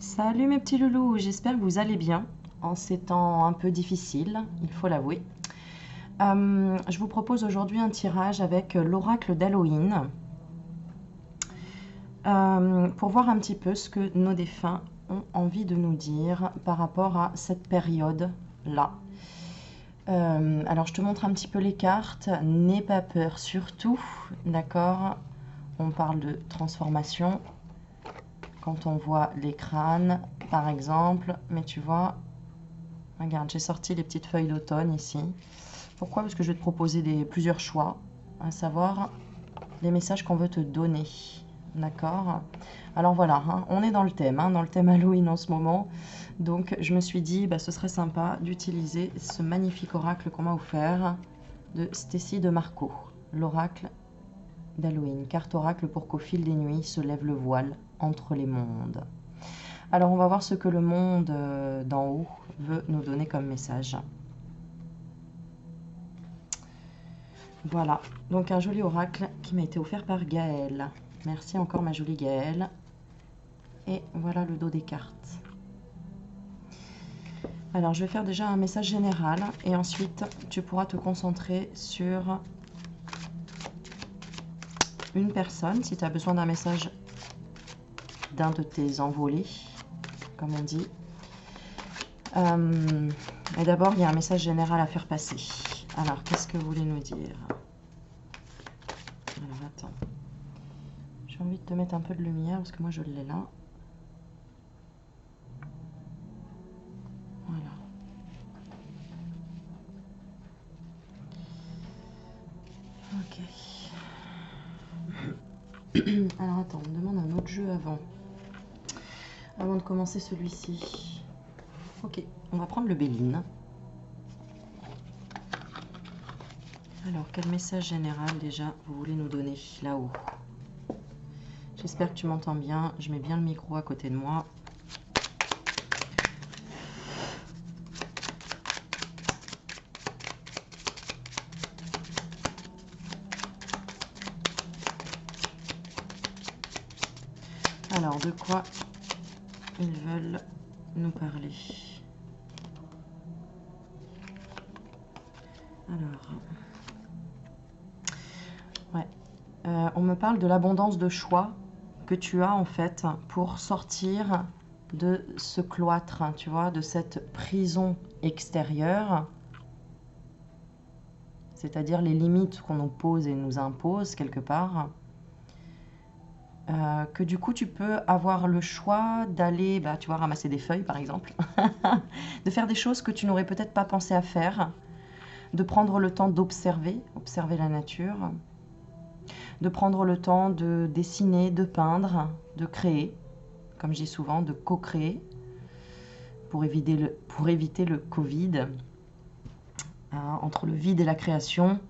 Salut mes petits loulous, j'espère que vous allez bien en ces temps un peu difficiles, il faut l'avouer. Je vous propose aujourd'hui un tirage avec l'oracle d'Halloween pour voir un petit peu ce que nos défunts ont envie de nous dire par rapport à cette période-là. Alors je te montre un petit peu les cartes, n'aie pas peur surtout, d'accord? On parle de transformation. Quand on voit les crânes, par exemple, mais tu vois, regarde, j'ai sorti les petites feuilles d'automne ici. Pourquoi? Parce que je vais te proposer plusieurs choix, à savoir les messages qu'on veut te donner. D'accord? Alors voilà, hein, on est dans le thème Halloween en ce moment. Donc je me suis dit, bah, ce serait sympa d'utiliser ce magnifique oracle qu'on m'a offert de Stécie de Marco, l'oracle d'Halloween. Carte oracle pour qu'au fil des nuits se lève le voile entre les mondes. Alors on va voir ce que le monde d'en haut veut nous donner comme message. Voilà, donc un joli oracle qui m'a été offert par Gaëlle. Merci encore ma jolie Gaëlle. Et voilà le dos des cartes. Alors je vais faire déjà un message général et ensuite tu pourras te concentrer sur une personne si tu as besoin d'un message d'un de tes envolés, comme on dit. Et d'abord, il y a un message général à faire passer. Alors, qu'est-ce que vous voulez nous dire? Alors, attends. J'ai envie de te mettre un peu de lumière parce que moi, je l'ai là. Voilà. Ok. Alors, attends, on me demande un autre jeu avant de commencer celui-ci. Ok, on va prendre le Béline. Alors, quel message général déjà vous voulez nous donner là-haut? J'espère que tu m'entends bien. Je mets bien le micro à côté de moi. Alors, de quoi ils veulent nous parler? Alors, ouais, on me parle de l'abondance de choix que tu as en fait pour sortir de ce cloître, hein, tu vois, de cette prison extérieure, c'est-à-dire les limites qu'on nous pose et nous impose quelque part. Que du coup tu peux avoir le choix d'aller, bah, tu vois, ramasser des feuilles par exemple, de faire des choses que tu n'aurais peut-être pas pensé à faire, de prendre le temps d'observer, observer la nature, de prendre le temps de dessiner, de peindre, de créer, comme je dis souvent, de co-créer, pour éviter le Covid, entre le vide et la création.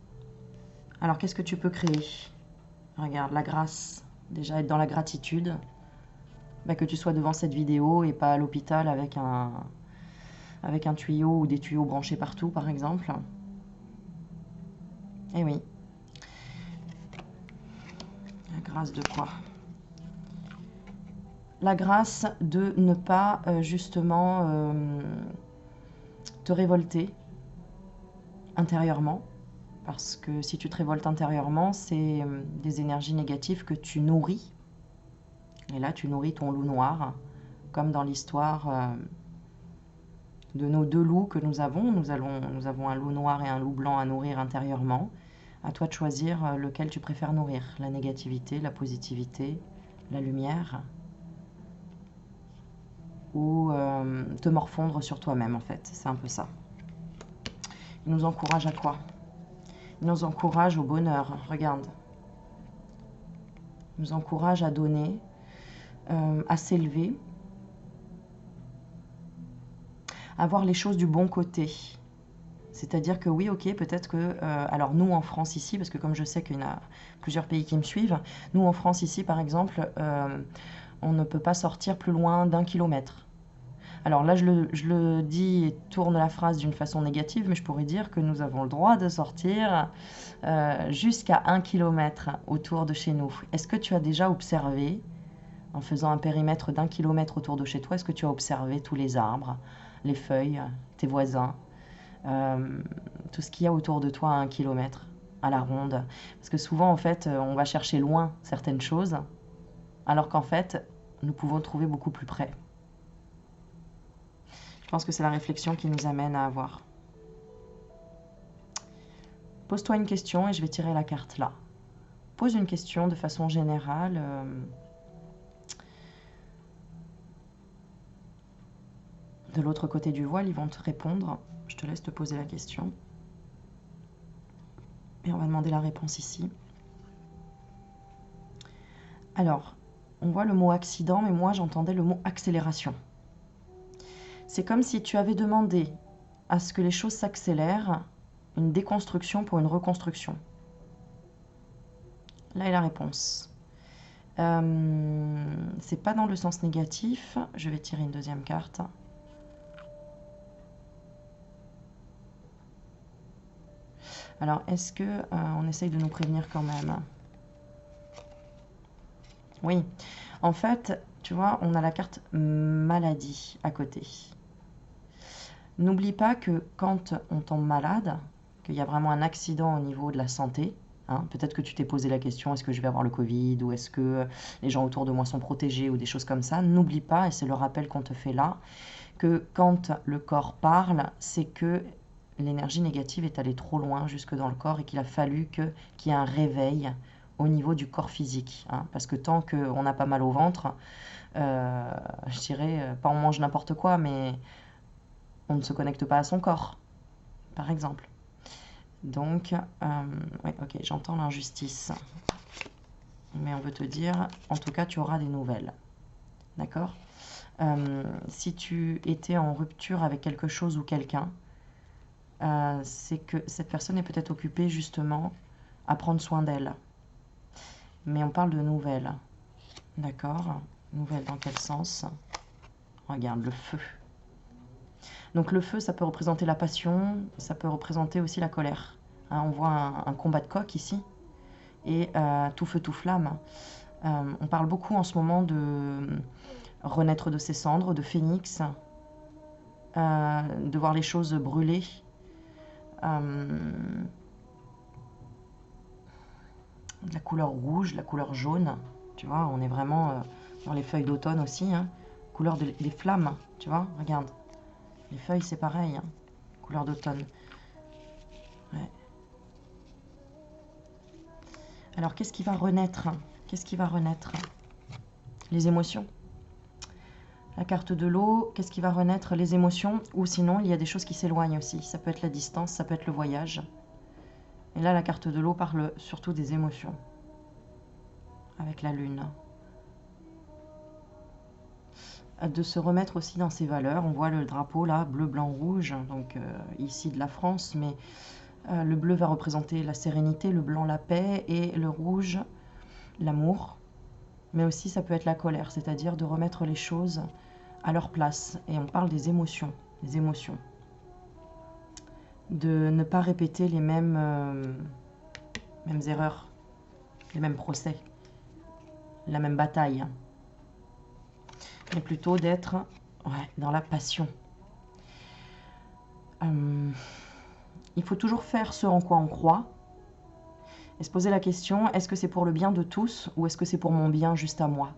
Alors qu'est-ce que tu peux créer? Regarde, la grâce, déjà être dans la gratitude, bah, que tu sois devant cette vidéo et pas à l'hôpital avec un tuyau ou des tuyaux branchés partout par exemple. Eh oui. La grâce de quoi? La grâce de ne pas justement te révolter intérieurement. Parce que si tu te révoltes intérieurement, c'est des énergies négatives que tu nourris. Et là, tu nourris ton loup noir, comme dans l'histoire de nos deux loups que nous avons. Nous avons un loup noir et un loup blanc à nourrir intérieurement. À toi de choisir lequel tu préfères nourrir. La négativité, la positivité, la lumière. Ou te morfondre sur toi-même en fait. C'est un peu ça. Il nous encourage à quoi? Il nous encourage au bonheur. Regarde. Il nous encourage à donner, à s'élever, à voir les choses du bon côté. C'est-à-dire que oui, ok, peut-être que... alors nous en France ici, parce que comme je sais qu'il y en a plusieurs pays qui me suivent, nous en France ici par exemple, on ne peut pas sortir plus loin d'1 kilomètre. Alors là, je le dis et tourne la phrase d'une façon négative, mais je pourrais dire que nous avons le droit de sortir jusqu'à 1 kilomètre autour de chez nous. Est-ce que tu as déjà observé en faisant un périmètre d'1 kilomètre autour de chez toi, est-ce que tu as observé tous les arbres, les feuilles, tes voisins, tout ce qu'il y a autour de toi à 1 kilomètre, à la ronde? Parce que souvent, en fait, on va chercher loin certaines choses, alors qu'en fait, nous pouvons trouver beaucoup plus près. Je pense que c'est la réflexion qui nous amène à avoir. Pose-toi une question et je vais tirer la carte là. Pose une question de façon générale. De l'autre côté du voile, ils vont te répondre. Je te laisse te poser la question. Et on va demander la réponse ici. Alors, on voit le mot accident, mais moi j'entendais le mot accélération. C'est comme si tu avais demandé à ce que les choses s'accélèrent, une déconstruction pour une reconstruction. Là est la réponse. C'est pas dans le sens négatif. Je vais tirer une deuxième carte. Alors, est-ce que on essaye de nous prévenir quand même? Oui. En fait, tu vois, on a la carte maladie à côté. N'oublie pas que quand on tombe malade, qu'il y a vraiment un accident au niveau de la santé, hein, peut-être que tu t'es posé la question, est-ce que je vais avoir le Covid, ou est-ce que les gens autour de moi sont protégés, ou des choses comme ça. N'oublie pas, et c'est le rappel qu'on te fait là, que quand le corps parle, c'est que l'énergie négative est allée trop loin jusque dans le corps et qu'il a fallu qu'il y ait un réveil au niveau du corps physique. Hein, parce que tant qu'on n'a pas mal au ventre, je dirais, pas on mange n'importe quoi, mais on ne se connecte pas à son corps, par exemple. Donc, ouais, ok, j'entends l'injustice. Mais on veut te dire, en tout cas, tu auras des nouvelles. D'accord? Si tu étais en rupture avec quelque chose ou quelqu'un, c'est que cette personne est peut-être occupée justement à prendre soin d'elle. Mais on parle de nouvelles. D'accord? Nouvelles dans quel sens? Regarde, le feu. Donc le feu, ça peut représenter la passion, ça peut représenter aussi la colère. Hein, on voit un combat de coq ici, et tout feu, tout flamme. On parle beaucoup en ce moment de renaître de ses cendres, de phénix, de voir les choses brûler. De la couleur rouge, la couleur jaune, tu vois, on est vraiment dans les feuilles d'automne aussi, hein, couleur des flammes, tu vois, regarde. Les feuilles, c'est pareil, hein, couleur d'automne. Ouais. Alors, qu'est-ce qui va renaître? Qu'est-ce qui va renaître? Les émotions. La carte de l'eau, qu'est-ce qui va renaître? Les émotions, ou sinon, il y a des choses qui s'éloignent aussi. Ça peut être la distance, ça peut être le voyage. Et là, la carte de l'eau parle surtout des émotions. Avec la lune. De se remettre aussi dans ses valeurs. On voit le drapeau là, bleu, blanc, rouge, donc ici de la France, mais le bleu va représenter la sérénité, le blanc la paix et le rouge l'amour. Mais aussi ça peut être la colère, c'est-à-dire de remettre les choses à leur place. Et on parle des émotions, des émotions. De ne pas répéter les mêmes erreurs, les mêmes procès, la même bataille. Mais plutôt d'être dans la passion. Il faut toujours faire ce en quoi on croit et se poser la question, est-ce que c'est pour le bien de tous ou est-ce que c'est pour mon bien juste à moi?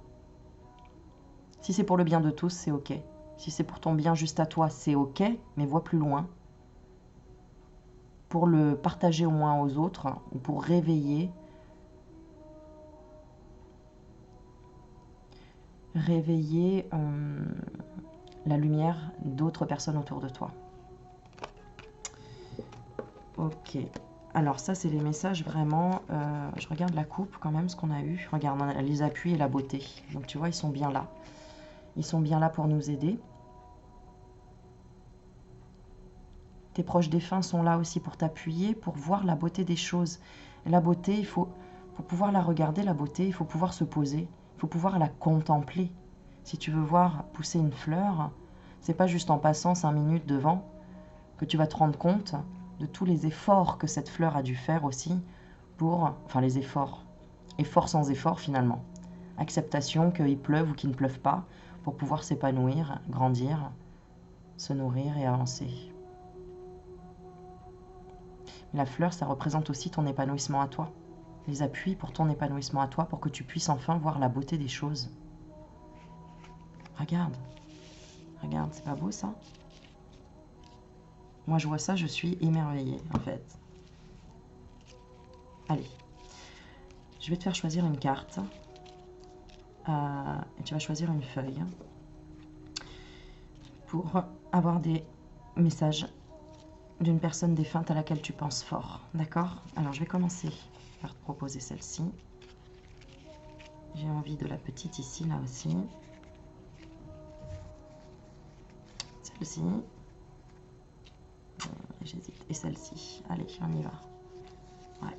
Si c'est pour le bien de tous, c'est ok. Si c'est pour ton bien juste à toi, c'est ok, mais vois plus loin. Pour le partager au moins aux autres ou pour réveiller la lumière d'autres personnes autour de toi. Ok. Alors ça, c'est les messages vraiment... je regarde la coupe quand même, ce qu'on a eu. Regarde, on a les appuis et la beauté. Donc tu vois, ils sont bien là. Ils sont bien là pour nous aider. Tes proches défunts sont là aussi pour t'appuyer, pour voir la beauté des choses. Et la beauté, il faut pouvoir la regarder, la beauté, il faut pouvoir se poser. Il faut pouvoir la contempler. Si tu veux voir pousser une fleur, c'est pas juste en passant 5 minutes devant que tu vas te rendre compte de tous les efforts que cette fleur a dû faire aussi pour... Enfin, les efforts. Effort sans effort, finalement. acceptation qu'il pleuve ou qu'il ne pleuve pas pour pouvoir s'épanouir, grandir, se nourrir et avancer. La fleur, ça représente aussi ton épanouissement à toi. Les appuis pour ton épanouissement à toi, pour que tu puisses enfin voir la beauté des choses. Regarde. Regarde, c'est pas beau ça? Moi, je vois ça, je suis émerveillée, en fait. Allez. Je vais te faire choisir une carte. Et tu vas choisir une feuille. Pour avoir des messages d'une personne défunte à laquelle tu penses fort. D'accord? Alors, je vais commencer par te proposer celle-ci. J'ai envie de la petite ici, là aussi. Celle-ci. J'hésite. Et celle-ci. Allez, on y va. Ouais.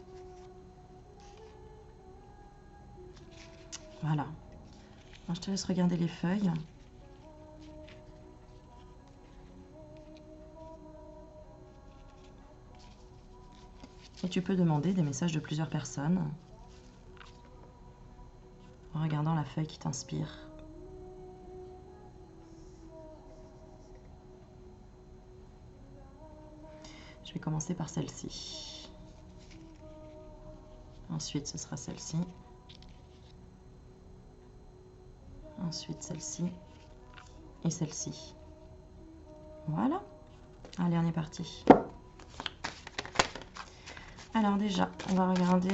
Voilà. Alors, je te laisse regarder les feuilles. Et tu peux demander des messages de plusieurs personnes en regardant la feuille qui t'inspire. Je vais commencer par celle-ci. Ensuite, ce sera celle-ci. Ensuite, celle-ci. Et celle-ci. Voilà. Allez, on est parti. Alors déjà, on va regarder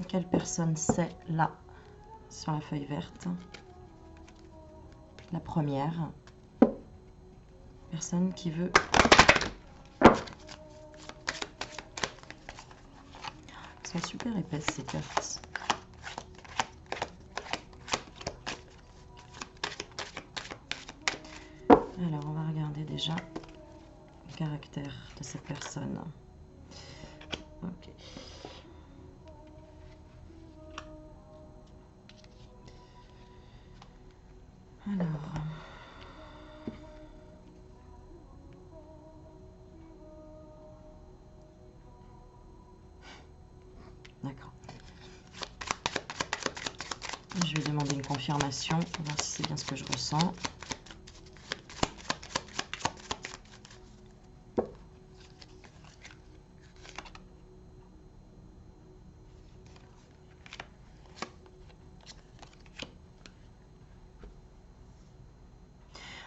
quelle personne c'est là, sur la feuille verte. La première. Personne qui veut... Elles sont super épaisses ces cartes. Alors, on va regarder déjà le caractère de cette personne. Ok. Alors... D'accord. Je vais demander une confirmation, pour voir si c'est bien ce que je ressens.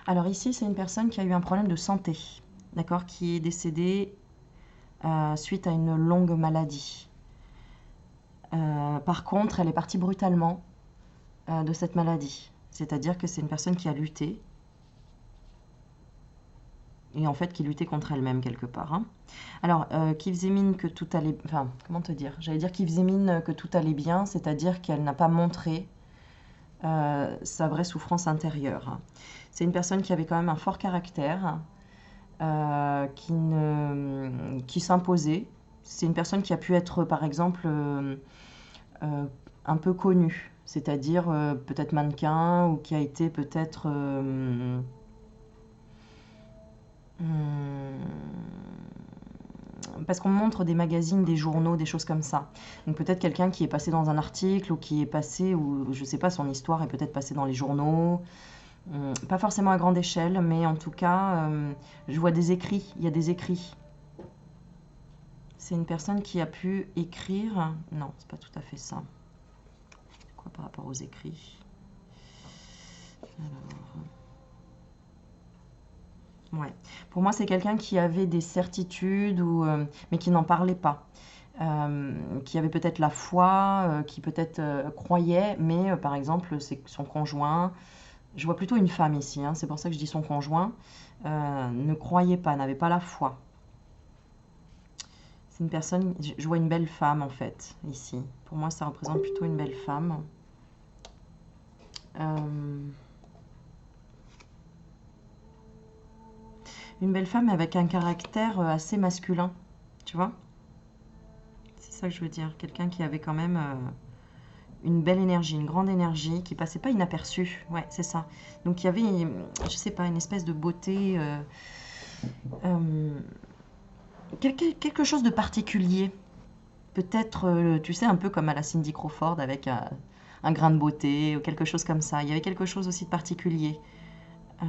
Alors ici, c'est une personne qui a eu un problème de santé, d'accord, qui est décédée suite à une longue maladie. Par contre, elle est partie brutalement de cette maladie. C'est-à-dire que c'est une personne qui a lutté. Et en fait, qui luttait contre elle-même quelque part. Hein. Alors, qui faisait mine que tout allait... Enfin, comment te dire? J'allais dire qui faisait mine que tout allait bien, c'est-à-dire qu'elle n'a pas montré sa vraie souffrance intérieure. C'est une personne qui avait quand même un fort caractère, qui s'imposait. C'est une personne qui a pu être, par exemple, un peu connue, c'est-à-dire peut-être mannequin, ou qui a été peut-être... parce qu'on montre des magazines, des journaux, des choses comme ça. Donc peut-être quelqu'un qui est passé dans un article, ou qui est passé, ou je sais pas, son histoire est peut-être passée dans les journaux. Pas forcément à grande échelle, mais en tout cas, je vois des écrits, il y a des écrits. C'est une personne qui a pu écrire... Non, c'est pas tout à fait ça. C'est quoi par rapport aux écrits? Alors... Ouais. Pour moi, c'est quelqu'un qui avait des certitudes, mais qui n'en parlait pas. Qui avait peut-être la foi, qui peut-être croyait, mais par exemple, c'est son conjoint... Je vois plutôt une femme ici, hein, c'est pour ça que je dis son conjoint, ne croyait pas, n'avait pas la foi. C'est une personne, je vois une belle femme en fait, ici. Pour moi, ça représente plutôt une belle femme. Une belle femme avec un caractère assez masculin, tu vois? C'est ça que je veux dire, quelqu'un qui avait quand même... une belle énergie, une grande énergie qui passait pas inaperçue. Ouais, c'est ça. Donc il y avait, je sais pas, une espèce de beauté, quelque chose de particulier. Peut-être, tu sais, un peu comme à la Cindy Crawford avec un grain de beauté ou quelque chose comme ça. Il y avait quelque chose aussi de particulier. Euh,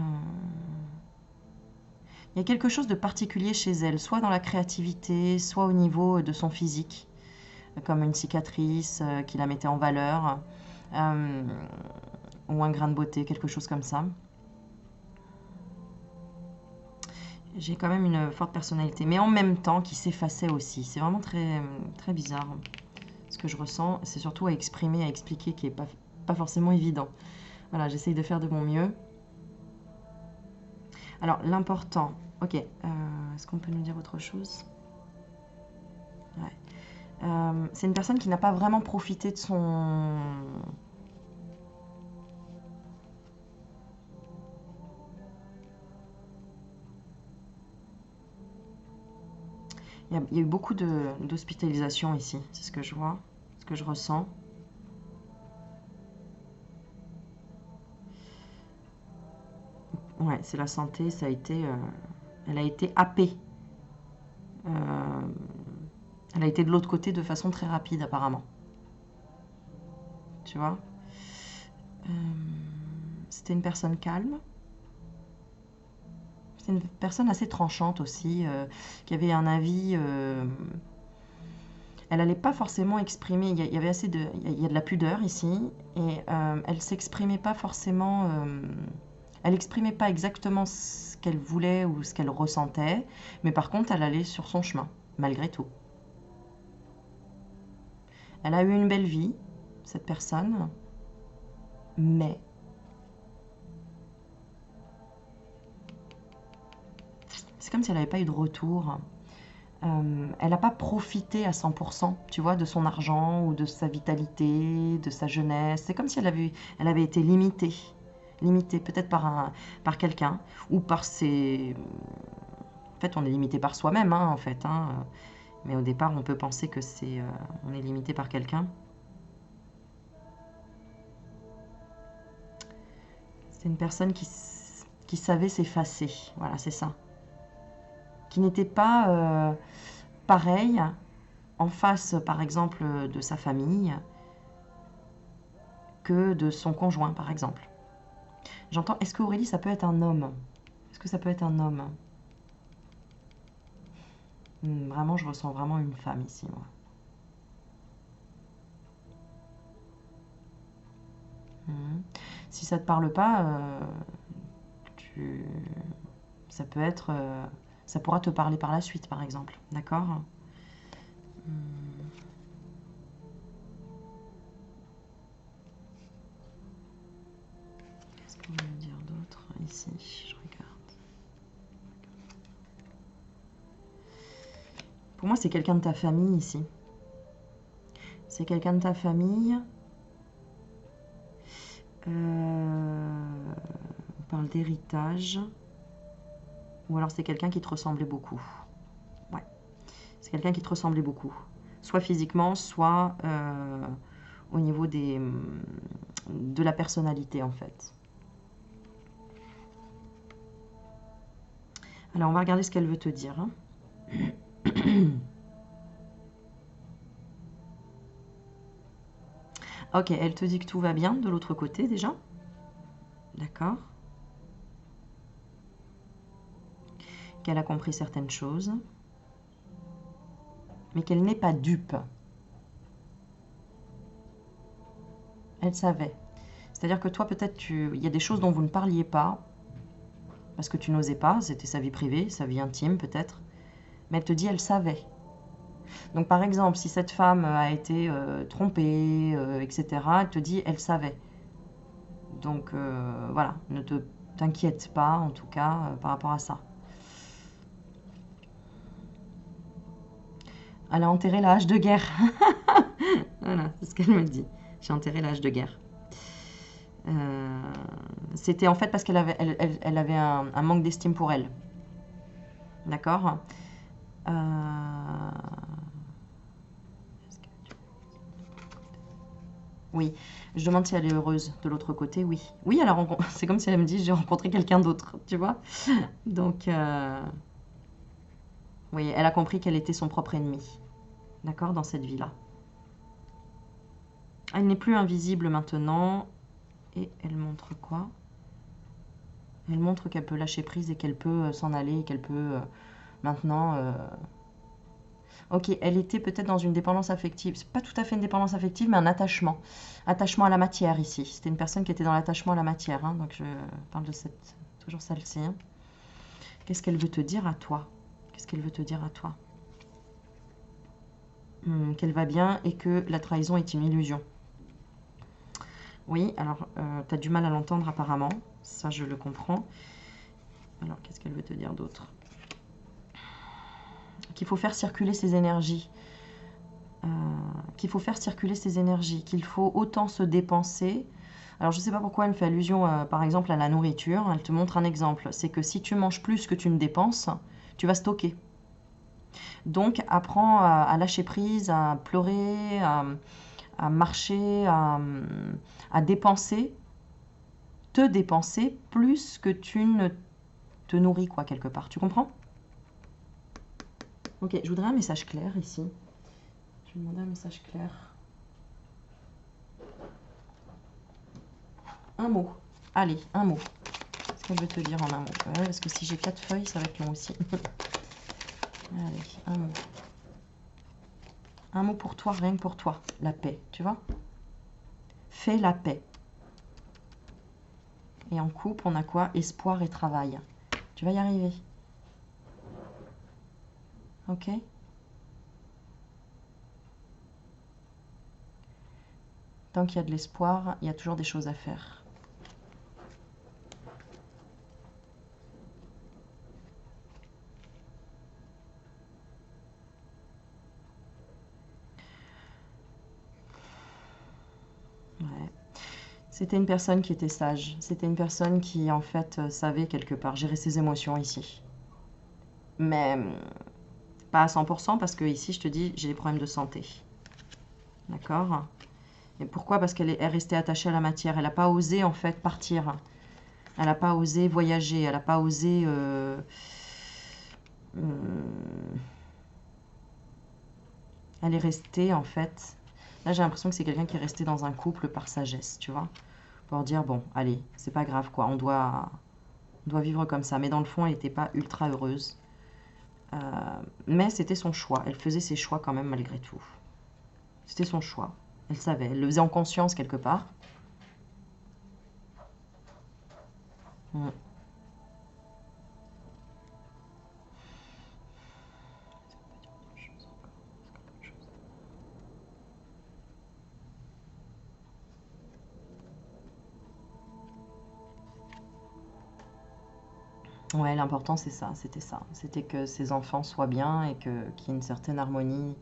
Il y a quelque chose de particulier chez elle, soit dans la créativité, soit au niveau de son physique, comme une cicatrice qui la mettait en valeur, euh, ou un grain de beauté, quelque chose comme ça. J'ai quand même une forte personnalité, mais en même temps qui s'effaçait aussi. C'est vraiment très, très bizarre. Ce que je ressens, c'est surtout à exprimer, à expliquer, qui n'est pas forcément évident. Voilà, j'essaye de faire de mon mieux. Alors, l'important... Ok, est-ce qu'on peut nous dire autre chose? Ouais. C'est une personne qui n'a pas vraiment profité de son... Il y a eu beaucoup d'hospitalisation ici, c'est ce que je vois, ce que je ressens. Ouais, c'est la santé, ça a été... elle a été happée. Elle a été de l'autre côté de façon très rapide, apparemment. Tu vois? C'était une personne calme. C'était une personne assez tranchante aussi, qui avait un avis... elle n'allait pas forcément exprimer... Il y avait assez de... Il y a de la pudeur ici, et elle s'exprimait pas forcément... elle exprimait pas exactement ce qu'elle voulait ou ce qu'elle ressentait, mais par contre, elle allait sur son chemin, malgré tout. Elle a eu une belle vie, cette personne, mais c'est comme si elle n'avait pas eu de retour. Elle n'a pas profité à 100%, tu vois, de son argent ou de sa vitalité, de sa jeunesse. C'est comme si elle avait été limitée. Limitée peut-être par quelqu'un ou par ses... En fait, on est limité par soi-même, hein, en fait. Hein. Mais au départ, on peut penser que on est limité par quelqu'un. C'est une personne qui savait s'effacer. Voilà, c'est ça. Qui n'était pas pareil en face, par exemple, de sa famille que de son conjoint, par exemple. J'entends, est-ce que Aurélie, ça peut être un homme? Est-ce que ça peut être un homme? Vraiment, je ressens vraiment une femme ici, moi. Si ça te parle pas, tu... ça peut être... ça pourra te parler par la suite, par exemple. D'accord? Qu'est-ce qu'on va me dire d'autre ici? Je regarde. Pour moi, c'est quelqu'un de ta famille ici. C'est quelqu'un de ta famille. On parle d'héritage. Ou alors c'est quelqu'un qui te ressemblait beaucoup. Ouais. C'est quelqu'un qui te ressemblait beaucoup. Soit physiquement, soit au niveau de la personnalité, en fait. Alors, on va regarder ce qu'elle veut te dire. Hein. Ok, elle te dit que tout va bien de l'autre côté déjà. D'accord. Qu'elle a compris certaines choses. Mais qu'elle n'est pas dupe. Elle savait. C'est-à-dire que toi, peut-être, il y a des choses dont vous ne parliez pas, parce que tu n'osais pas, c'était sa vie privée, sa vie intime peut-être. Mais elle te dit, elle savait. Donc par exemple, si cette femme a été trompée, etc., elle te dit, elle savait. Donc voilà, ne t'inquiète pas, en tout cas, par rapport à ça. Elle a enterré la hache de guerre. Voilà, c'est ce qu'elle me dit. J'ai enterré la hache de guerre. C'était en fait parce qu'elle avait, elle avait un manque d'estime pour elle. D'accord. Oui, je demande si elle est heureuse de l'autre côté. Oui, oui, c'est comme si elle me dit j'ai rencontré quelqu'un d'autre, tu vois. Donc, oui, elle a compris qu'elle était son propre ennemi. D'accord, dans cette vie-là. Elle n'est plus invisible maintenant. Et elle montre quoi? Elle montre qu'elle peut lâcher prise et qu'elle peut s'en aller, et qu'elle peut maintenant... Ok, elle était peut-être dans une dépendance affective. C'est pas tout à fait une dépendance affective, mais un attachement. Attachement à la matière ici. C'était une personne qui était dans l'attachement à la matière. Hein, donc je parle de cette... toujours celle-ci. Hein. Qu'est-ce qu'elle veut te dire à toi? Qu'est-ce qu'elle veut te dire à toi? Qu'elle va bien et que la trahison est une illusion. Oui, alors tu as du mal à l'entendre apparemment. Ça, je le comprends. Alors, qu'est-ce qu'elle veut te dire d'autre? Qu'il faut faire circuler ses énergies. Qu'il faut faire circuler ses énergies. Qu'il faut autant se dépenser. Alors, je ne sais pas pourquoi elle fait allusion, par exemple, à la nourriture. Elle te montre un exemple. C'est que si tu manges plus que tu ne dépenses, tu vas stocker. Donc, apprends à lâcher prise, à pleurer, à marcher, à dépenser, te dépenser plus que tu ne te nourris, quoi, quelque part. Tu comprends? Ok, je voudrais un message clair ici. Je vais demander un message clair. Un mot. Allez, un mot. Qu'est-ce qu'elle veut te dire en un mot? Ouais, parce que si j'ai 4 feuilles, ça va être long aussi. Allez, un mot. Un mot pour toi, rien que pour toi. La paix, tu vois? Fais la paix. Et en couple, on a quoi? Espoir et travail. Tu vas y arriver. Ok? Tant qu'il y a de l'espoir, il y a toujours des choses à faire. Ouais. C'était une personne qui était sage. C'était une personne qui, en fait, savait quelque part gérer ses émotions ici. Mais pas à 100% parce que ici, je te dis, j'ai des problèmes de santé. D'accord? Et pourquoi? Parce qu'elle est restée attachée à la matière. Elle n'a pas osé, en fait, partir. Elle n'a pas osé voyager. Elle n'a pas osé... elle est restée, en fait... Là, j'ai l'impression que c'est quelqu'un qui est resté dans un couple par sagesse, tu vois? Pour dire, bon, allez, c'est pas grave, quoi. On doit vivre comme ça. Mais dans le fond, elle n'était pas ultra heureuse. Mais c'était son choix. Elle faisait ses choix quand même, malgré tout. C'était son choix. Elle savait. Elle le faisait en conscience, quelque part. Ouais, l'important c'est ça, c'était ça. C'était que ses enfants soient bien et qu'il y ait une certaine harmonie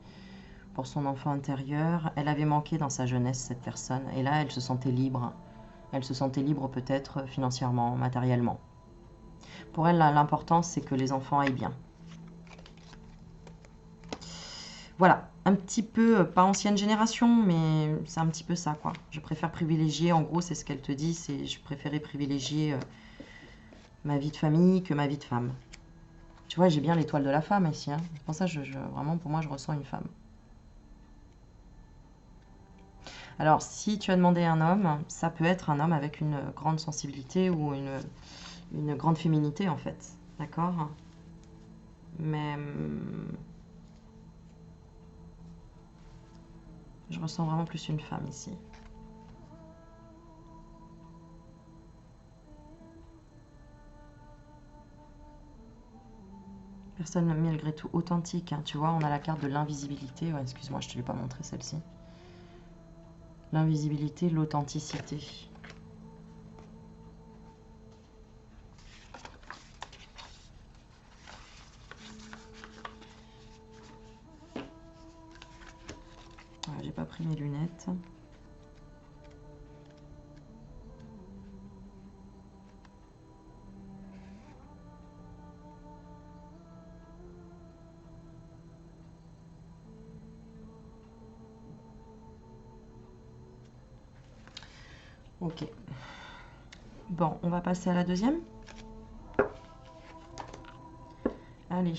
pour son enfant intérieur. Elle avait manqué dans sa jeunesse, cette personne. Et là, elle se sentait libre. Elle se sentait libre peut-être financièrement, matériellement. Pour elle, l'important c'est que les enfants aillent bien. Voilà, un petit peu, pas ancienne génération, mais c'est un petit peu ça, quoi. Je préfère privilégier, en gros, c'est ce qu'elle te dit, c'est je préférais privilégier ma vie de famille que ma vie de femme. Tu vois, j'ai bien l'étoile de la femme ici. Hein. C'est pour ça, vraiment, pour moi, je ressens une femme. Alors, si tu as demandé un homme, ça peut être un homme avec une grande sensibilité ou une grande féminité, en fait. D'accord? Mais je ressens vraiment plus une femme ici. Personne malgré tout authentique. Hein. Tu vois, on a la carte de l'invisibilité. Ouais, excuse-moi, je ne te l'ai pas montré celle-ci. L'invisibilité, l'authenticité. Ouais, j'ai pas pris mes lunettes. Ok. Bon, on va passer à la deuxième. Allez,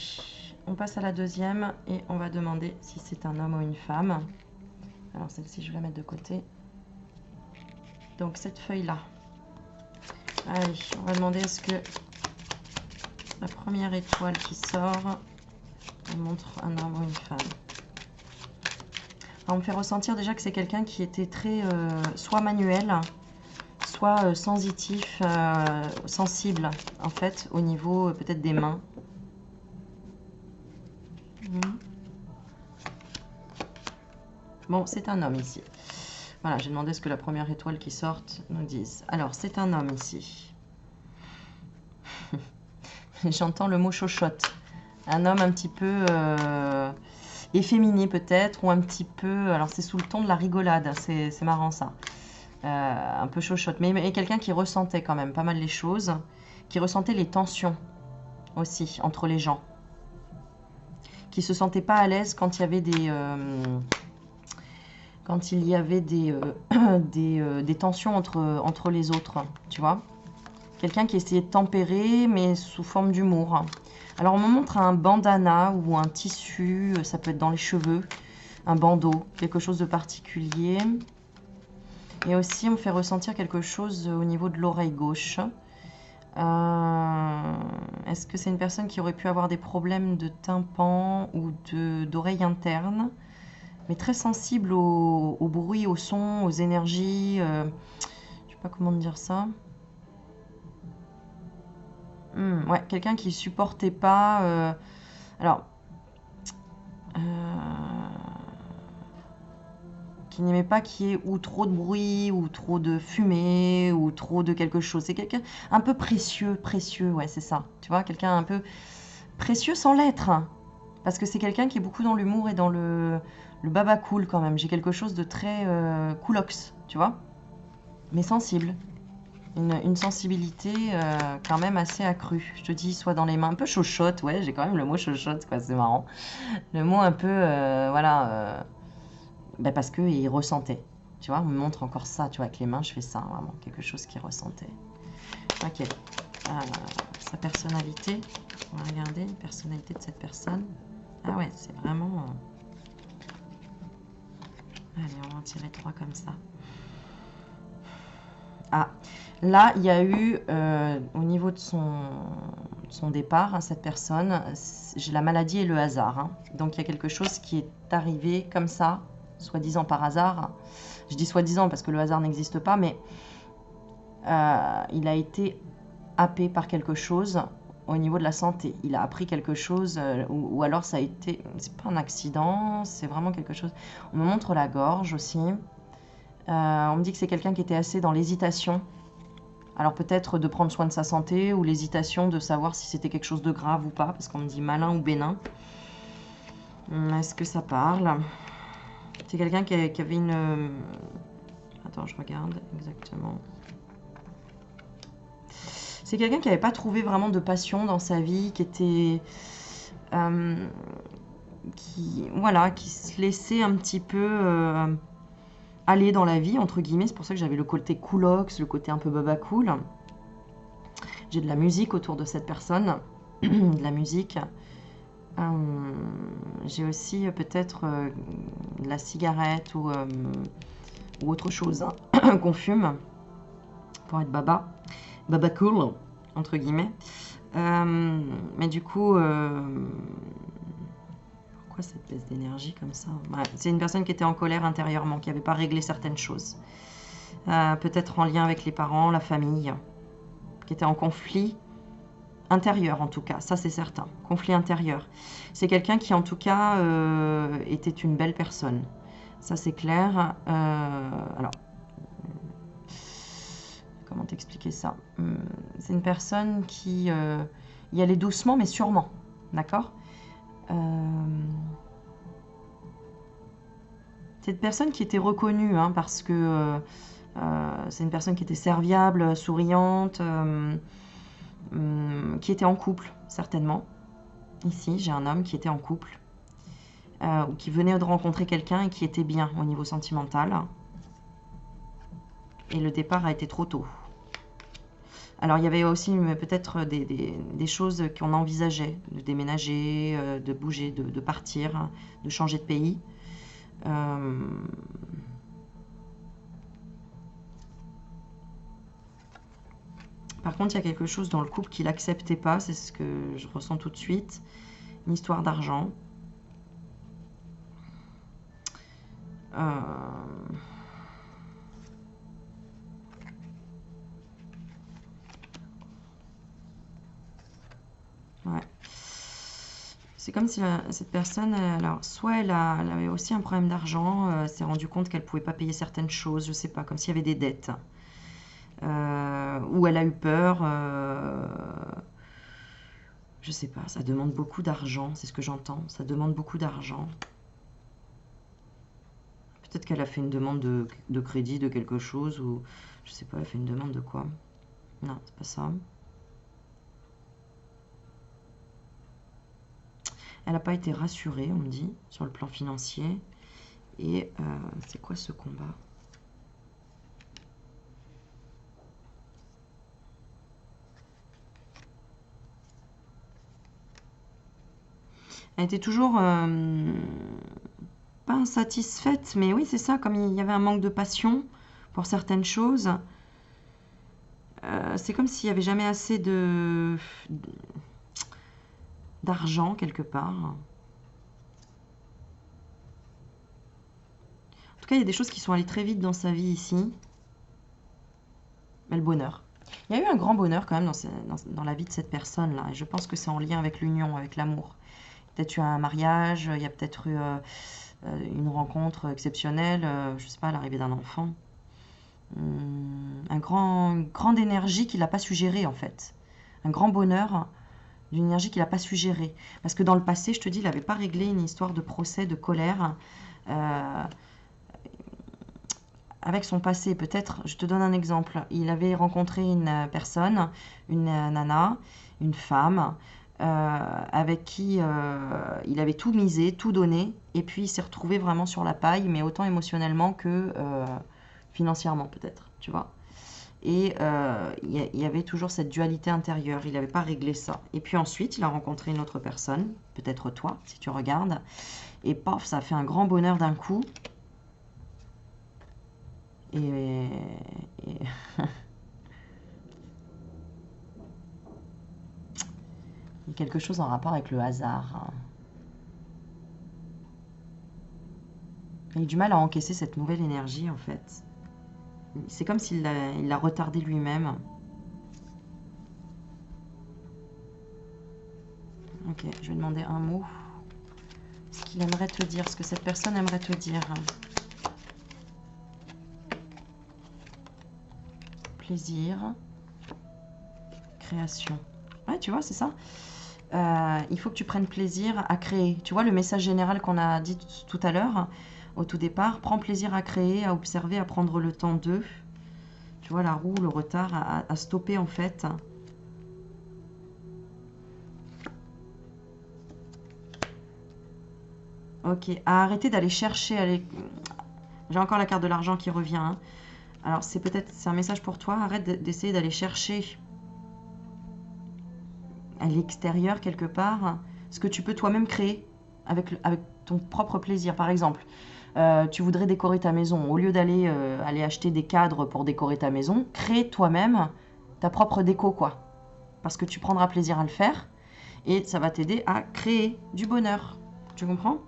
on passe à la deuxième et on va demander si c'est un homme ou une femme. Alors celle-ci, je vais la mettre de côté. Donc cette feuille-là. Allez, on va demander est-ce que la première étoile qui sort, elle montre un homme ou une femme. Alors, on me fait ressentir déjà que c'est quelqu'un qui était très soit manuel, soit sensitif, sensible en fait au niveau peut-être des mains. Bon, c'est un homme ici. Voilà, j'ai demandé ce que la première étoile qui sorte nous dise. Alors, c'est un homme ici. J'entends le mot chochotte. Un homme un petit peu efféminé peut-être, ou un petit peu... Alors, c'est sous le ton de la rigolade, c'est marrant ça. Un peu chochotte, mais quelqu'un qui ressentait quand même pas mal les choses, qui ressentait les tensions aussi entre les gens, qui se sentait pas à l'aise quand il y avait des tensions entre les autres, tu vois. Quelqu'un qui essayait de tempérer, mais sous forme d'humour. Alors, on me montre un bandana ou un tissu, ça peut être dans les cheveux, un bandeau, quelque chose de particulier. Et aussi, on me fait ressentir quelque chose au niveau de l'oreille gauche. Est-ce que c'est une personne qui aurait pu avoir des problèmes de tympan ou d'oreille interne, mais très sensible au bruit, au son, aux énergies, je ne sais pas comment dire ça. Ouais, quelqu'un qui supportait pas... alors... qui n'aimait pas qu'il y ait ou trop de bruit, ou trop de fumée, ou trop de quelque chose. C'est quelqu'un un peu précieux, ouais, c'est ça. Tu vois, quelqu'un un peu précieux sans l'être. Parce que c'est quelqu'un qui est beaucoup dans l'humour et dans le baba cool quand même. J'ai quelque chose de très coolox, tu vois, mais sensible. Une sensibilité quand même assez accrue. Je te dis, soit dans les mains, un peu chochotte, ouais, j'ai quand même le mot chochotte, quoi, c'est marrant. Le mot un peu, voilà, ben parce qu'il ressentait. Tu vois, on me montre encore ça, tu vois, avec les mains, je fais ça, vraiment, quelque chose qu'il ressentait. Ok, sa personnalité, on va regarder la personnalité de cette personne. Ah ouais, c'est vraiment... Allez, on va en tirer 3 comme ça. Ah, là, il y a eu, au niveau de son départ, hein, cette personne, j'ai la maladie et le hasard. Hein. Donc, il y a quelque chose qui est arrivé comme ça, soi-disant par hasard. Je dis soi-disant parce que le hasard n'existe pas, mais il a été happé par quelque chose au niveau de la santé. Il a appris quelque chose, ou alors ça a été... C'est pas un accident, c'est vraiment quelque chose... On me montre la gorge aussi. On me dit que c'est quelqu'un qui était assez dans l'hésitation. Alors peut-être de prendre soin de sa santé ou l'hésitation de savoir si c'était quelque chose de grave ou pas, parce qu'on me dit malin ou bénin. Est-ce que ça parle? C'est quelqu'un qui avait une... Attends, je regarde exactement. C'est quelqu'un qui n'avait pas trouvé vraiment de passion dans sa vie, qui était... voilà, qui se laissait un petit peu... aller dans la vie, entre guillemets. C'est pour ça que j'avais le côté coolox, le côté un peu baba cool. J'ai de la musique autour de cette personne, de la musique. J'ai aussi peut-être de la cigarette ou autre chose hein, qu'on fume pour être baba cool, entre guillemets. Mais du coup, pourquoi cette baisse d'énergie comme ça? Ouais, c'est une personne qui était en colère intérieurement, qui n'avait pas réglé certaines choses. Peut-être en lien avec les parents, la famille, qui était en conflit intérieur en tout cas, ça c'est certain, conflit intérieur. C'est quelqu'un qui en tout cas était une belle personne, ça c'est clair. Alors, comment t'expliquer ça? C'est une personne qui y allait doucement mais sûrement, d'accord? C'est une personne qui était reconnue hein, parce que c'est une personne qui était serviable, souriante, qui était en couple, certainement. Ici, j'ai un homme qui était en couple, ou qui venait de rencontrer quelqu'un et qui était bien au niveau sentimental. Et le départ a été trop tôt. Alors, il y avait aussi peut-être des choses qu'on envisageait, de déménager, de bouger, de partir, de changer de pays. Par contre, il y a quelque chose dans le couple qu'il n'acceptait pas, c'est ce que je ressens tout de suite. Une histoire d'argent. Ouais. C'est comme si cette personne, alors, soit elle avait aussi un problème d'argent, s'est rendu compte qu'elle ne pouvait pas payer certaines choses, je sais pas, comme s'il y avait des dettes. Ou elle a eu peur. Je sais pas, ça demande beaucoup d'argent, c'est ce que j'entends. Ça demande beaucoup d'argent. Peut-être qu'elle a fait une demande de crédit de quelque chose, ou je sais pas, elle a fait une demande de quoi. Non, c'est pas ça. Elle n'a pas été rassurée, on me dit, sur le plan financier. Et c'est quoi ce combat? Elle était toujours pas insatisfaite, mais oui, c'est ça, comme il y avait un manque de passion pour certaines choses. C'est comme s'il n'y avait jamais assez d'argent quelque part. En tout cas, il y a des choses qui sont allées très vite dans sa vie ici. Mais le bonheur. Il y a eu un grand bonheur quand même dans la vie de cette personne-là. Et je pense que c'est en lien avec l'union, avec l'amour. Peut-être eu un mariage, il y a peut-être eu une rencontre exceptionnelle, je ne sais pas, l'arrivée d'un enfant. Une grande énergie qu'il n'a pas su gérer en fait. Un grand bonheur d'une énergie qu'il n'a pas su gérer. Parce que dans le passé, je te dis, il n'avait pas réglé une histoire de procès, de colère. Avec son passé, peut-être, je te donne un exemple. Il avait rencontré une personne, une nana, une femme, avec qui il avait tout misé, tout donné, et puis il s'est retrouvé vraiment sur la paille, mais autant émotionnellement que financièrement peut-être, tu vois. Et il y avait toujours cette dualité intérieure, il n'avait pas réglé ça. Et puis ensuite, il a rencontré une autre personne, peut-être toi, si tu regardes, et paf, ça a fait un grand bonheur d'un coup. Et il y a quelque chose en rapport avec le hasard. Il a eu du mal à encaisser cette nouvelle énergie en fait. C'est comme s'il l'a retardé lui-même. Ok, je vais demander un mot. Ce qu'il aimerait te dire, ce que cette personne aimerait te dire. Plaisir. Création. Ouais, tu vois, c'est ça. Il faut que tu prennes plaisir à créer. Tu vois le message général qu'on a dit tout à l'heure, au tout départ. Prends plaisir à créer, à observer, à prendre le temps d'eux. Tu vois la roue, le retard, à stopper en fait. Ok, à arrêter d'aller chercher. J'ai encore la carte de l'argent qui revient. Hein. Alors c'est un message pour toi. Arrête d'essayer d'aller chercher à l'extérieur quelque part ce que tu peux toi-même créer avec ton propre plaisir. Par exemple, tu voudrais décorer ta maison. Au lieu d'aller aller acheter des cadres pour décorer ta maison, crée toi-même ta propre déco, quoi. Parce que tu prendras plaisir à le faire et ça va t'aider à créer du bonheur. Tu comprends?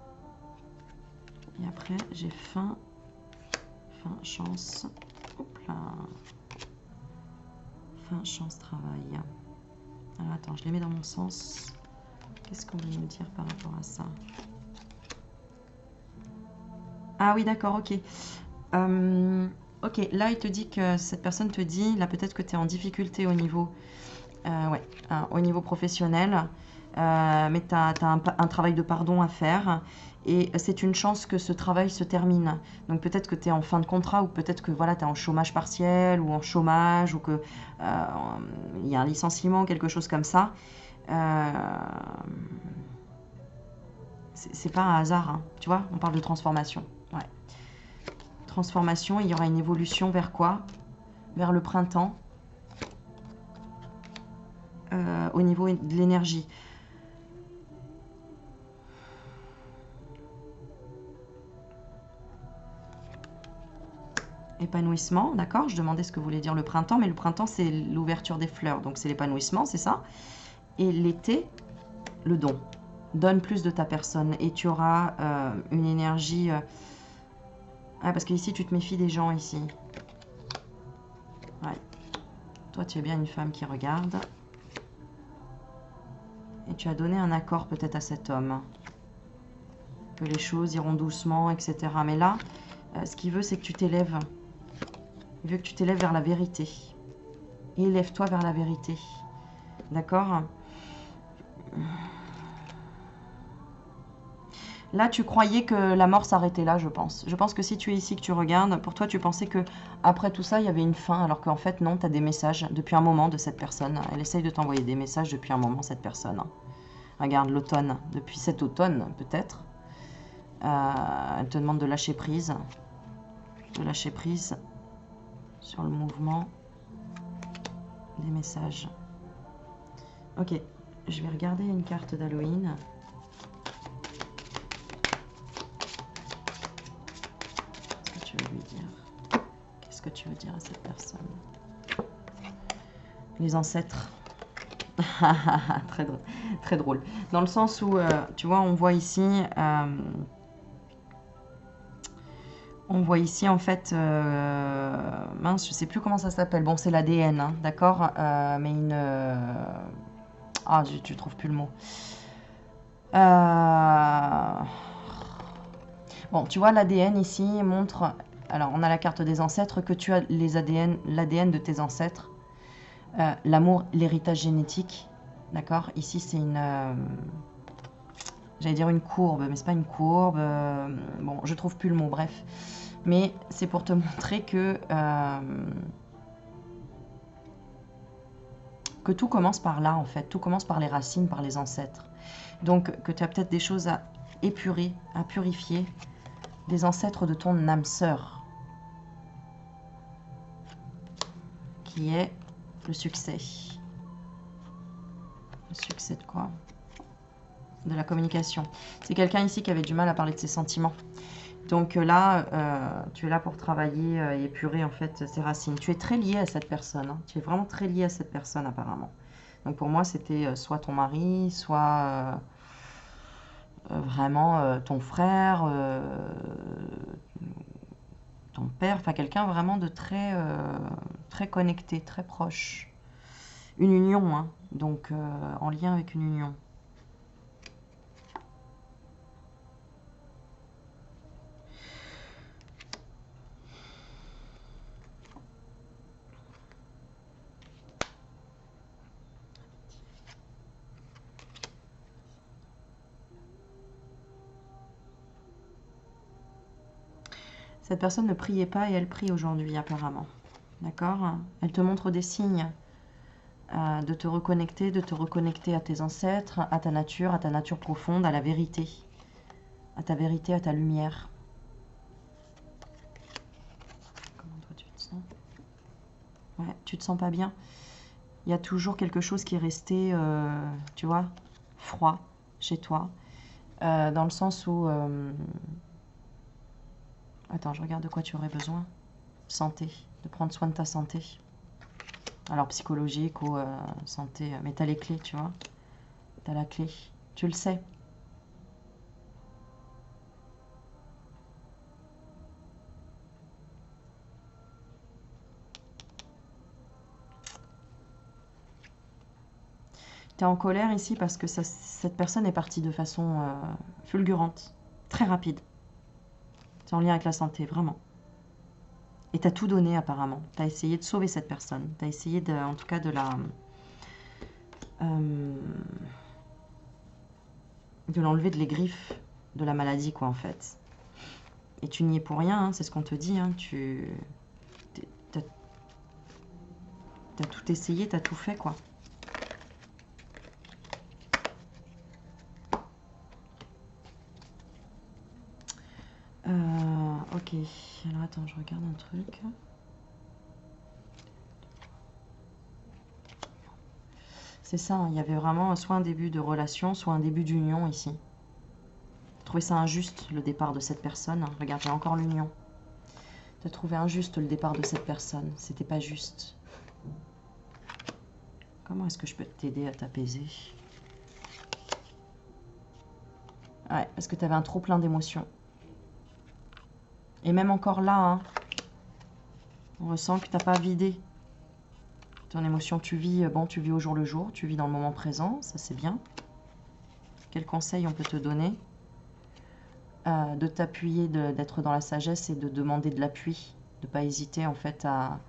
Et après, j'ai faim, chance. Hop là. Fin, chance, travail. Alors attends, je les mets dans mon sens. Qu'est-ce qu'on va nous dire par rapport à ça? Ah oui, d'accord, ok. Ok, là, il te dit que cette personne te dit, là, peut-être que tu es en difficulté au niveau, au niveau professionnel, mais tu as un travail de pardon à faire. Et c'est une chance que ce travail se termine. Donc peut-être que tu es en fin de contrat ou peut-être que voilà, tu es en chômage partiel ou en chômage ou que il y a un licenciement, quelque chose comme ça. C'est pas un hasard, hein. Tu vois, on parle de transformation. Ouais. Transformation, il y aura une évolution vers quoi? Vers le printemps. Au niveau de l'énergie. Épanouissement, d'accord? Je demandais ce que voulait dire le printemps, mais le printemps, c'est l'ouverture des fleurs, donc c'est l'épanouissement, c'est ça. Et l'été, le don. Donne plus de ta personne et tu auras une énergie... Ah, parce qu'ici, tu te méfies des gens, ici. Ouais. Toi, tu es bien une femme qui regarde. Et tu as donné un accord peut-être à cet homme. Que les choses iront doucement, etc. Mais là, ce qu'il veut, c'est que tu t'élèves. Il veut que tu t'élèves vers la vérité. Et élève-toi vers la vérité. D'accord? Là, tu croyais que la mort s'arrêtait là, je pense. Je pense que si tu es ici, que tu regardes, pour toi, tu pensais que après tout ça, il y avait une fin, alors qu'en fait, non, tu as des messages depuis un moment de cette personne. Elle essaye de t'envoyer des messages depuis un moment, cette personne. Regarde l'automne. Depuis cet automne, peut-être. Elle te demande de lâcher prise. De lâcher prise sur le mouvement des messages. Ok, je vais regarder une carte d'Halloween. Qu'est-ce que tu veux lui dire? Qu'est-ce que tu veux dire à cette personne? Les ancêtres. Très drôle, très drôle. Dans le sens où, tu vois, on voit ici en fait, mince, je sais plus comment ça s'appelle. Bon, c'est l'ADN, hein, d'accord, mais une... ah, tu trouves plus le mot. Bon, tu vois, l'ADN ici montre... Alors, on a la carte des ancêtres, que tu as l'ADN de tes ancêtres. L'amour, l'héritage génétique, d'accord. Ici, c'est une... j'allais dire une courbe, mais c'est pas une courbe. Bon, je trouve plus le mot, bref. Mais c'est pour te montrer que tout commence par là, en fait. Tout commence par les racines, par les ancêtres. Donc, que tu as peut-être des choses à épurer, à purifier, des ancêtres de ton âme sœur, qui est le succès. Le succès de quoi? De la communication. C'est quelqu'un ici qui avait du mal à parler de ses sentiments. Donc là, tu es là pour travailler et épurer en fait ses racines. Tu es très lié à cette personne. Hein. Tu es vraiment très lié à cette personne apparemment. Donc pour moi, c'était soit ton mari, soit vraiment ton frère, ton père. Enfin, quelqu'un vraiment de très, très connecté, très proche. Une union, hein. Donc en lien avec une union. Cette personne ne priait pas et elle prie aujourd'hui apparemment. D'accord? Elle te montre des signes de te reconnecter à tes ancêtres, à ta nature profonde, à la vérité. À ta vérité, à ta lumière. Comment toi tu te sens? Ouais, tu te sens pas bien? Il y a toujours quelque chose qui est resté, tu vois, froid chez toi. Dans le sens où... attends, je regarde de quoi tu aurais besoin. Santé, de prendre soin de ta santé. Alors psychologique ou santé, mais t'as les clés, tu vois. T'as la clé, tu le sais. T'es en colère ici parce que cette personne est partie de façon fulgurante, très rapide. C'est en lien avec la santé, vraiment. Et t'as tout donné apparemment. T'as essayé de sauver cette personne. T'as essayé de, en tout cas de l'enlever de les griffes de la maladie, quoi, en fait. Et tu n'y es pour rien, hein, c'est ce qu'on te dit. Hein, t'as tout essayé, t'as tout fait, quoi. Ok, alors attends, je regarde un truc. C'est ça, hein, il y avait vraiment soit un début de relation, soit un début d'union ici. Je trouvais ça injuste, le départ de cette personne. Regarde, il y a encore l'union. Tu as trouvé injuste le départ de cette personne. C'était pas juste. Comment est-ce que je peux t'aider à t'apaiser? Ouais, parce que tu avais un trop plein d'émotions. Et même encore là, hein, on ressent que tu n'as pas vidé ton émotion. Tu vis, bon, tu vis au jour le jour, tu vis dans le moment présent, ça c'est bien. Quel conseil on peut te donner? De t'appuyer, d'être dans la sagesse et de demander de l'appui. De ne pas hésiter en fait à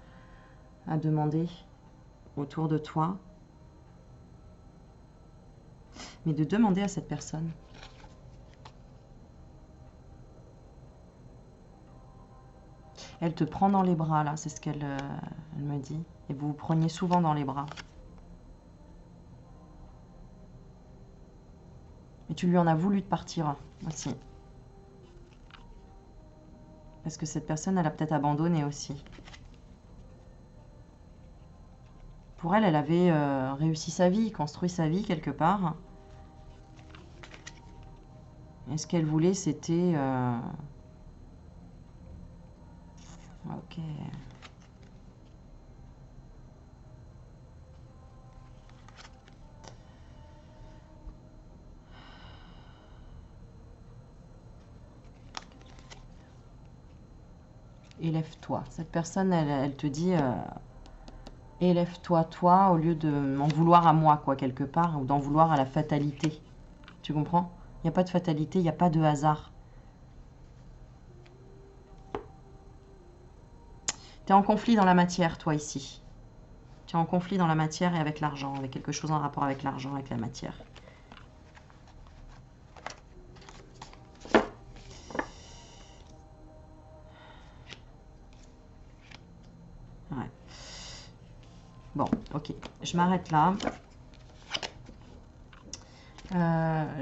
demander autour de toi. Mais de demander à cette personne. Elle te prend dans les bras, là, c'est ce qu'elle elle me dit. Et vous vous preniez souvent dans les bras. Et tu lui en as voulu de partir aussi. Parce que cette personne, elle a peut-être abandonné aussi. Pour elle, elle avait réussi sa vie, construit sa vie quelque part. Et ce qu'elle voulait, c'était... Ok. Élève-toi. Cette personne, elle te dit... élève-toi, toi, au lieu de m'en vouloir à moi, quoi, quelque part, ou d'en vouloir à la fatalité. Tu comprends? Il n'y a pas de fatalité, il n'y a pas de hasard. Tu es en conflit dans la matière, toi, ici. Tu es en conflit dans la matière et avec l'argent, avec quelque chose en rapport avec l'argent, avec la matière. Ouais. Bon, ok. Je m'arrête là.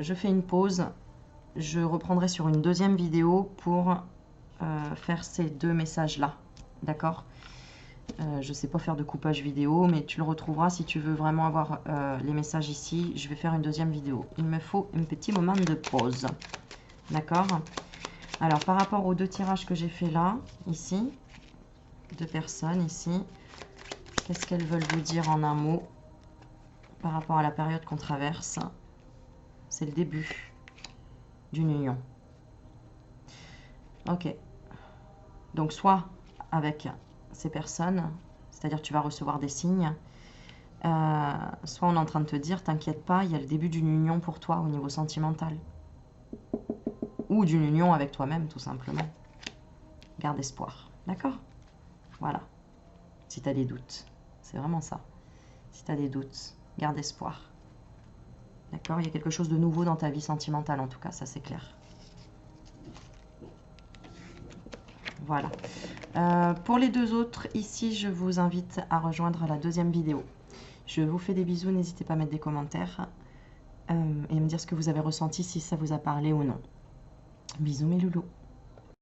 Je fais une pause. Je reprendrai sur une deuxième vidéo pour faire ces deux messages-là. D'accord? Je ne sais pas faire de coupage vidéo, mais tu le retrouveras si tu veux vraiment avoir les messages ici. Je vais faire une deuxième vidéo. Il me faut un petit moment de pause. D'accord? Alors, par rapport aux deux tirages que j'ai fait là, ici, deux personnes ici, qu'est-ce qu'elles veulent vous dire en un mot par rapport à la période qu'on traverse? C'est le début d'une union. Ok. Donc, soit avec ces personnes, c'est-à-dire tu vas recevoir des signes, soit on est en train de te dire, t'inquiète pas, il y a le début d'une union pour toi au niveau sentimental. Ou d'une union avec toi-même, tout simplement. Garde espoir. D'accord? Voilà. Si tu as des doutes. C'est vraiment ça. Si tu as des doutes, garde espoir. D'accord? Il y a quelque chose de nouveau dans ta vie sentimentale, en tout cas, ça c'est clair. Voilà. Pour les deux autres, ici, je vous invite à rejoindre la deuxième vidéo. Je vous fais des bisous, n'hésitez pas à mettre des commentaires et me dire ce que vous avez ressenti, si ça vous a parlé ou non. Bisous mes loulous.